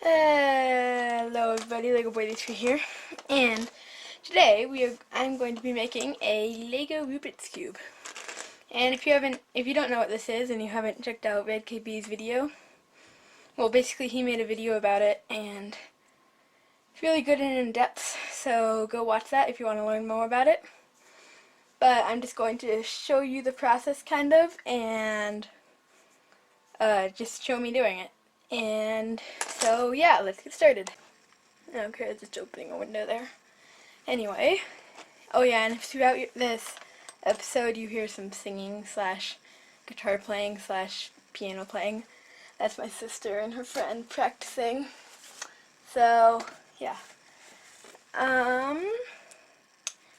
Hello everybody, Lego Boy 3 here, and today I'm going to be making a Lego Rubik's Cube. And if you don't know what this is and you haven't checked out Red KB's video, well, basically he made a video about it and it's really good and in depth, so go watch that if you want to learn more about it. But I'm just going to show you the process kind of, and just show me doing it. And so yeah, let's get started. Okay, just opening a window there. Anyway, oh yeah, and if throughout this episode you hear some singing slash guitar playing slash piano playing, that's my sister and her friend practicing. So yeah,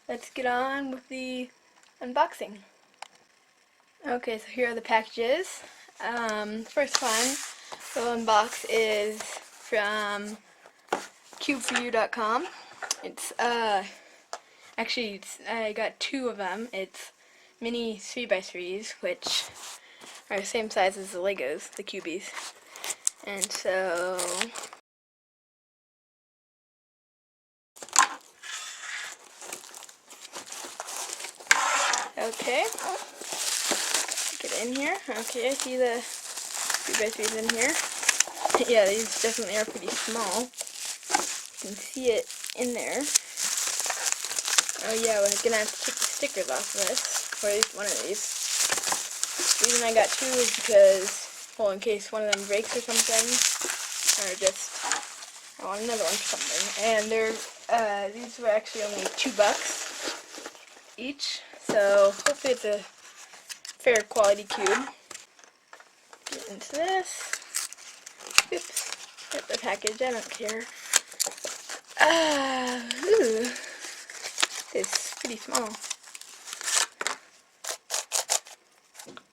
let's get on with the unboxing. Okay, so here are the packages. First one we'll unbox is from cubeforyou.com. It's actually I got two of them. It's mini 3x3s, which are the same size as the Legos, the cubies. And so okay, get it in here. Okay, I see the 3x3s in here. Yeah, these definitely are pretty small. You can see it in there. Oh yeah, we're gonna have to take the stickers off of this, or at least one of these. The reason I got two is because, well, in case one of them breaks or something, or just I want another one for something. And these were actually only $2 each, so hopefully it's a fair quality cube. Get into this. Oops, get the package, I don't care. Ooh, it's pretty small.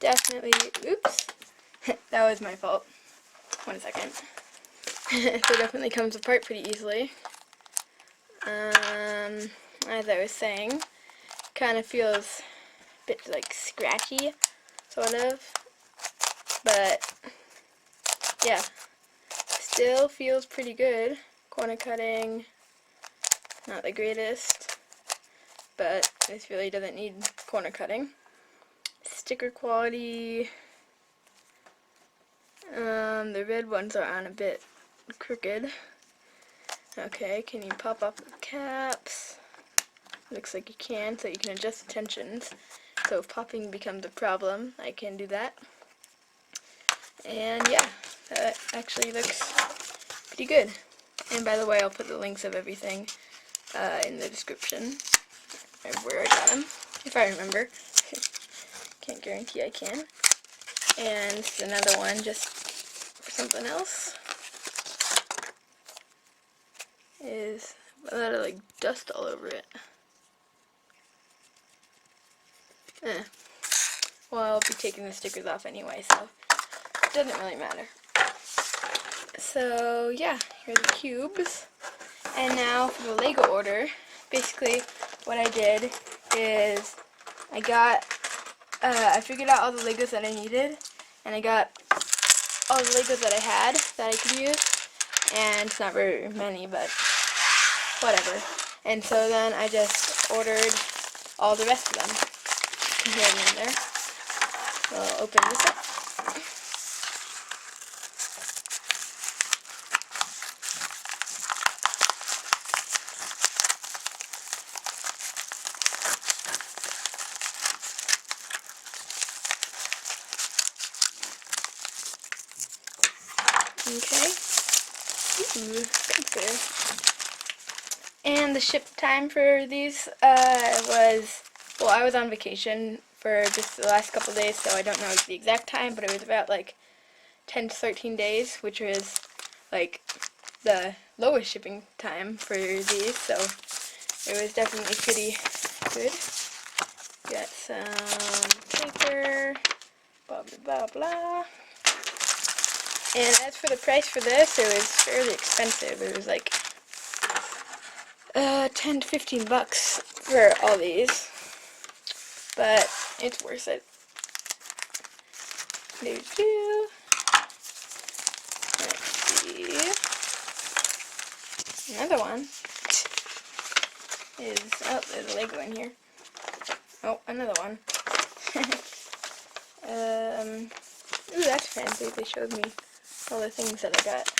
Definitely, oops, that was my fault. 1 second. So it definitely comes apart pretty easily. As I was saying, kind of feels a bit like scratchy, sort of, but yeah, still feels pretty good. Corner cutting, not the greatest, but this really doesn't need corner cutting. Sticker quality, the red ones are on a bit crooked. Okay, can you pop off the caps? Looks like you can, so you can adjust the tensions. So if popping becomes a problem, I can do that. And yeah, that actually looks pretty good. And by the way, I'll put the links of everything in the description of where I got them, if I remember. Can't guarantee I can. And this is another one just for something else. Is a lot of like dust all over it. Well, I'll be taking the stickers off anyway, so it doesn't really matter. So yeah, here are the cubes. And now for the Lego order, basically what I did is I figured out all the Legos that I needed, and I got all the Legos that I had that I could use, and it's not very many, but whatever. And so then I just ordered all the rest of them. Here and in there. We'll open this up. Okay. Ooh, there. And the ship time for these was, well, I was on vacation for just the last couple days, so I don't know the exact time, but it was about like 10 to 13 days, which was like the lowest shipping time for these, so it was definitely pretty good. Got some paper, blah blah blah blah. And as for the price for this, it was fairly expensive. It was like 10 to 15 bucks for all these, but it's worth it. Let's see. Another one is, oh, there's a Lego in here. Oh, another one. Ooh, that's fancy. They showed me all the things that I got.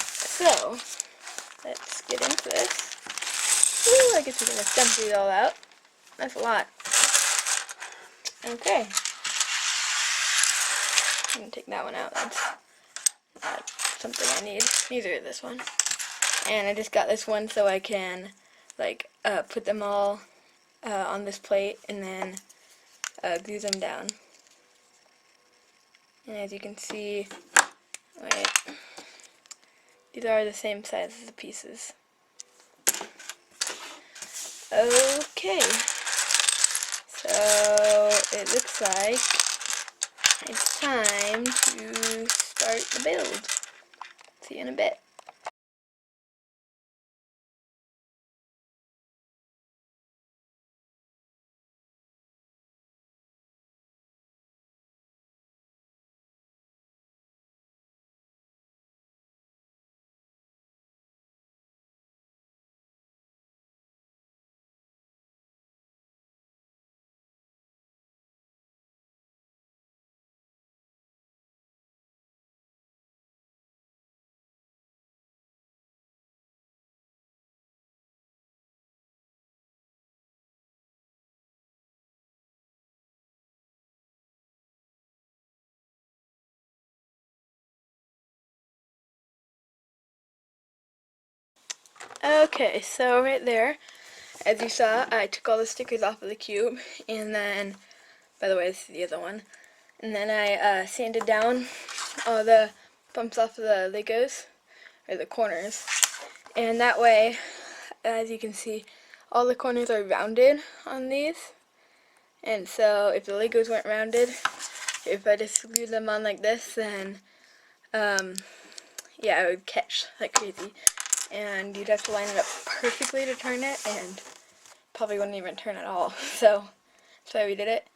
So, let's get into this. Ooh, I guess we're going to dump these all out. That's a lot. Okay. I'm going to take that one out. That's not something I need. Neither is this one. And I just got this one so I can, like, put them all on this plate and then glue them down. And as you can see, wait, these are the same size as the pieces. Okay, so it looks like it's time to start the build. See you in a bit. Okay, so right there, as you saw, I took all the stickers off of the cube, and then, by the way, this is the other one, and then I sanded down all the bumps off of the Legos, or the corners, and that way, as you can see, all the corners are rounded on these, and so if the Legos weren't rounded, if I just glued them on like this, then, yeah, it would catch like crazy. And you'd have to line it up perfectly to turn it, and probably wouldn't even turn at all. So that's why we did it.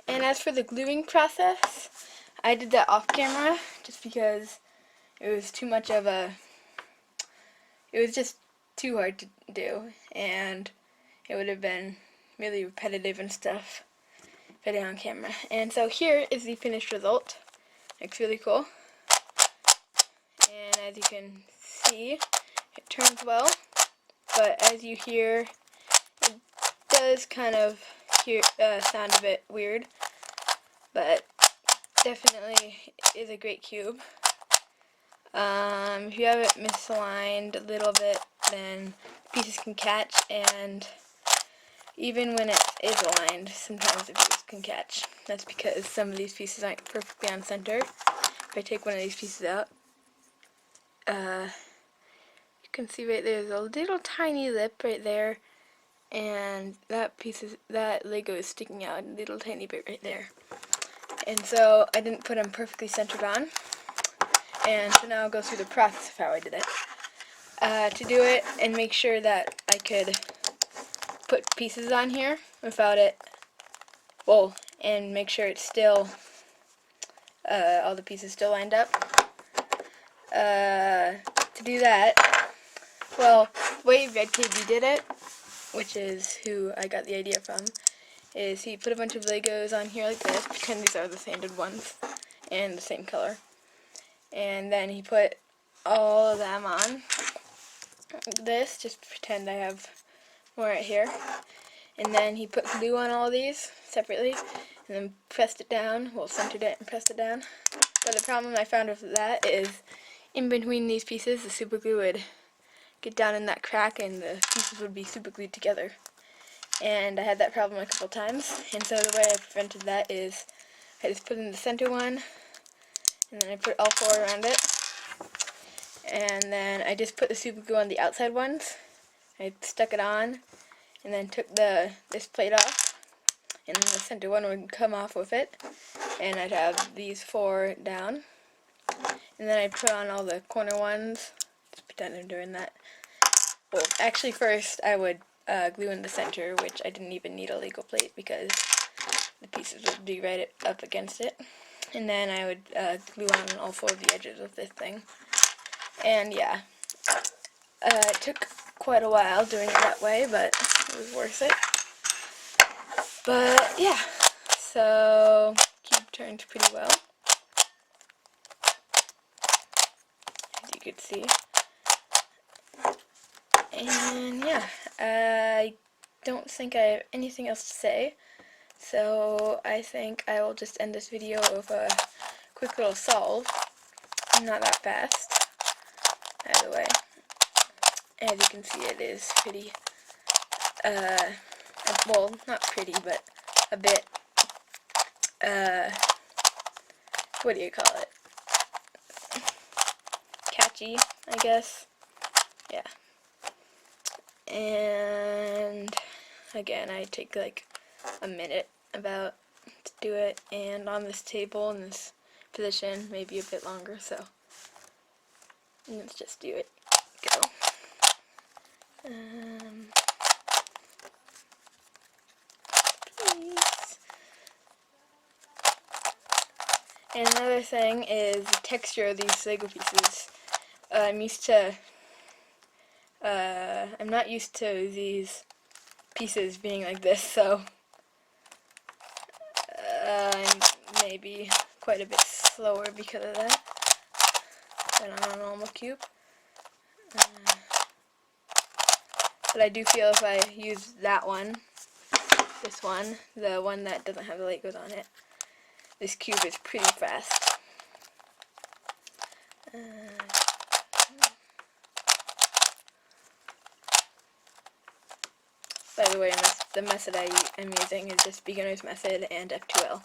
And as for the gluing process, I did that off camera just because it was too much of a, it was just too hard to do, and it would have been really repetitive and stuff if I did it on camera. And so here is the finished result. Looks really cool. And as you can see, it turns well, but as you hear, it does kind of sound a bit weird, but definitely is a great cube. If you have it misaligned a little bit, then pieces can catch, and even when it is aligned, sometimes the pieces can catch. That's because some of these pieces aren't perfectly on center. If I take one of these pieces out, you can see right there's a little tiny lip right there, and that Lego is sticking out a little tiny bit right there. And so I didn't put them perfectly centered on, and so now I'll go through the process of how I did it. To do it and make sure that I could put pieces on here without it, well, and make sure it's still, all the pieces still lined up. To do that, well, the way Red KB did it, which is who I got the idea from, is he put a bunch of Legos on here like this, pretend these are the sanded ones, and the same color. And then he put all of them on this, just pretend I have more right here. And then he put glue on all these separately, and then pressed it down, well, centered it and pressed it down. But the problem I found with that is, in between these pieces, the super glue would get down in that crack and the pieces would be super glued together. And I had that problem a couple times, and so the way I prevented that is I just put in the center one, and then I put all four around it, and then I just put the super glue on the outside ones. I stuck it on, and then took this plate off, and then the center one would come off with it, and I'd have these four down. And then I'd put on all the corner ones, just pretend I'm doing that. Well, actually first I would glue in the center, which I didn't even need a Lego plate because the pieces would be right up against it. And then I would glue on all four of the edges of this thing. And yeah, It took quite a while doing it that way, but it was worth it. But yeah, so cube turned pretty well, as you could see. And yeah, I don't think I have anything else to say, so I think I will just end this video with a quick little solve. Not that fast, by the way. As you can see, it is pretty, well, not pretty, but a bit, what do you call it? Catchy, I guess. Yeah. And again, I take like a minute about to do it, and on this table in this position, maybe a bit longer, so let's just do it. Go. Please. And another thing is the texture of these Lego pieces. I'm not used to these pieces being like this, so I'm maybe quite a bit slower because of that than on a normal cube. But I do feel if I use that one, this one, the one that doesn't have the Legos on it, this cube is pretty fast. By the way, the method I'm using is just beginner's method and F2L,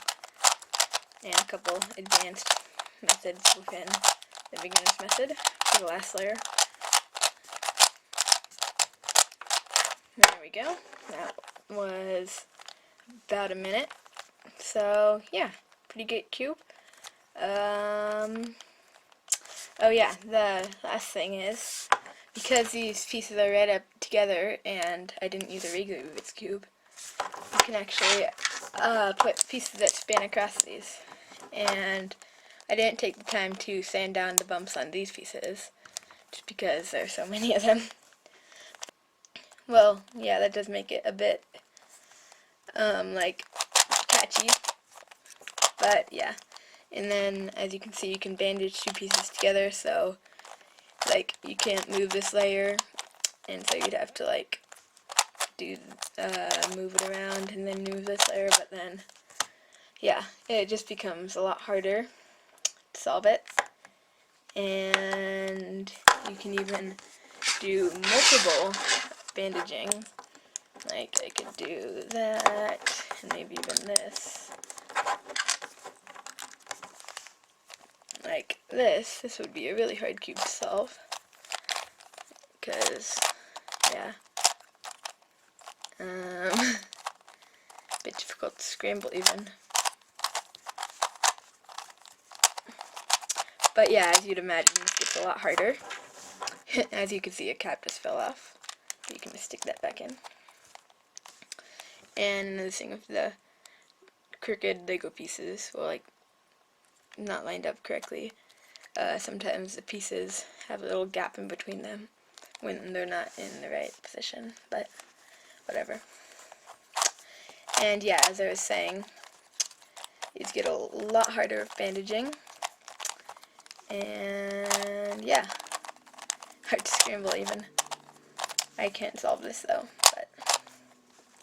and a couple advanced methods within the beginner's method for the last layer. There we go. That was about a minute. So yeah, pretty good cube. Oh yeah, the last thing is, because these pieces are right up together and I didn't use a regular Rubik's Cube, you can actually put pieces that span across these. And I didn't take the time to sand down the bumps on these pieces, just because there's so many of them. Well, yeah, that does make it a bit, like, catchy. But yeah. And then, as you can see, you can bandage two pieces together, so, like, you can't move this layer, and so you'd have to, like, move it around and then move this layer, but then, yeah, it just becomes a lot harder to solve it. And you can even do multiple bandaging. Like, I could do that, and maybe even this. Like this would be a really hard cube to solve, because, yeah, a bit difficult to scramble even. But yeah, as you'd imagine, this gets a lot harder. As you can see, a cap just fell off. You can just stick that back in. And another thing with the crooked Lego pieces, well, like, not lined up correctly, sometimes the pieces have a little gap in between them when they're not in the right position, but whatever. And yeah, as I was saying, these get a lot harder with bandaging, and yeah, hard to scramble even. I can't solve this though, but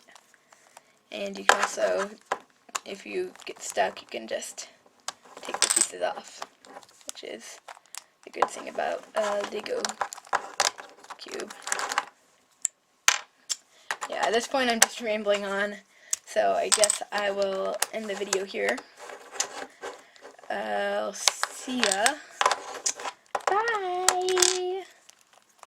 yeah. And you can also, if you get stuck, you can just take the pieces off, which is the good thing about Lego cube. Yeah, at this point I'm just rambling on, so I guess I will end the video here. I'll see ya